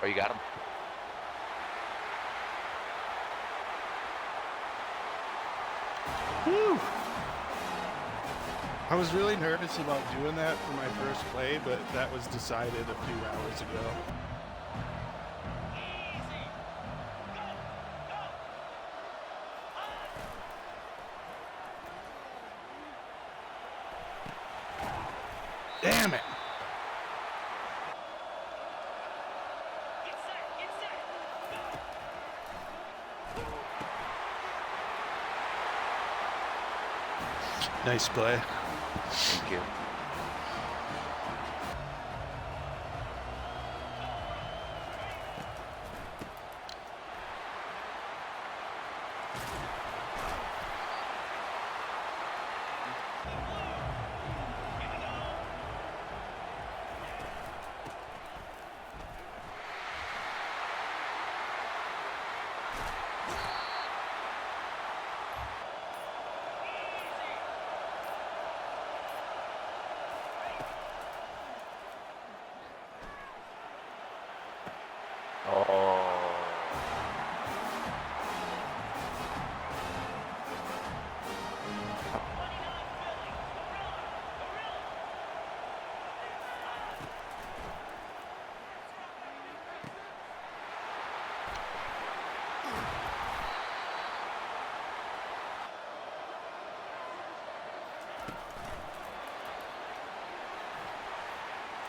Oh, you got him? Whew. I was really nervous about doing that for my first play, but that was decided a few hours ago. Damn it! Nice play. Thank you.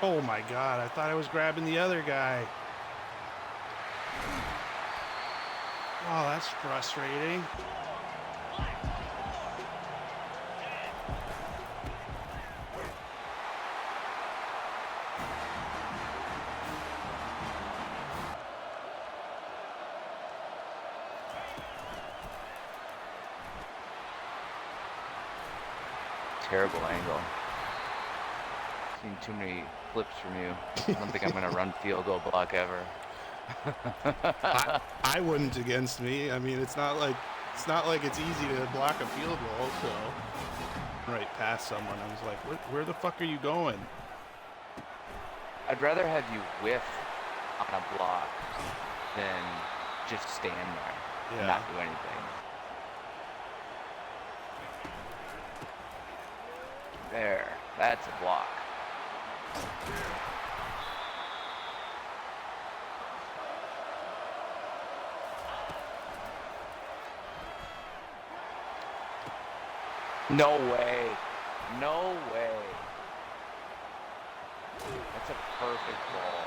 Oh my God, I thought I was grabbing the other guy. Oh, that's frustrating. Terrible angle. Seen too many flips from you. I don't think I'm gonna run field goal block ever. I wouldn't against me. I mean, it's not like it's easy to block a field goal. So right past someone, I was like, where the fuck are you going? I'd rather have you whiff on a block than just stand there and not do anything. There, that's a block. No way. No way. That's a perfect ball.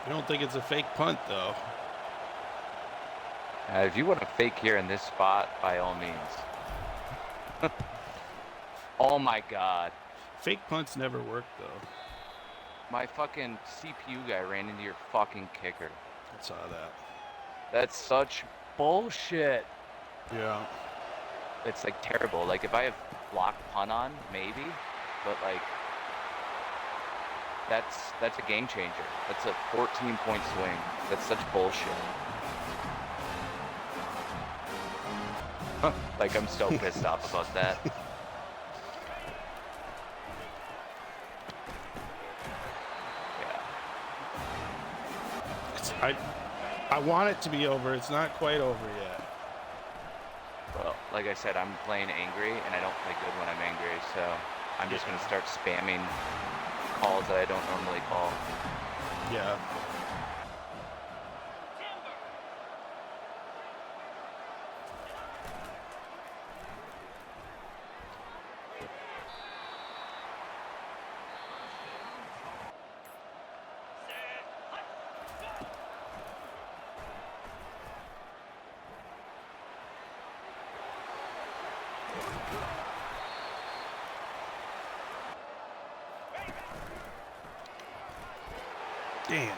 I don't think it's a fake punt, though. If you want to fake here in this spot, by all means. Oh my God. Fake punts never work, though. My fucking CPU guy ran into your fucking kicker. I saw that. That's such bullshit. Yeah. It's like terrible. Like if I have block punt on, maybe, but like that's a game changer. That's a 14-point swing. That's such bullshit. Like I'm so pissed off about that. Yeah. I want it to be over. It's not quite over yet. Well, like I said, I'm playing angry, and I don't play good when I'm angry, so I'm just going to start spamming calls that I don't normally call. Yeah. Damn.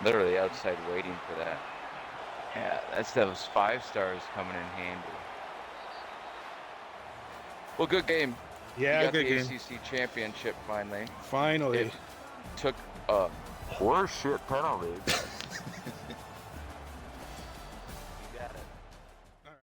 Literally outside waiting for that. Yeah, that's those 5 stars coming in handy. Well, good game. Yeah, you got good the game. ACC championship finally. Finally. It took a Horse shit penalties.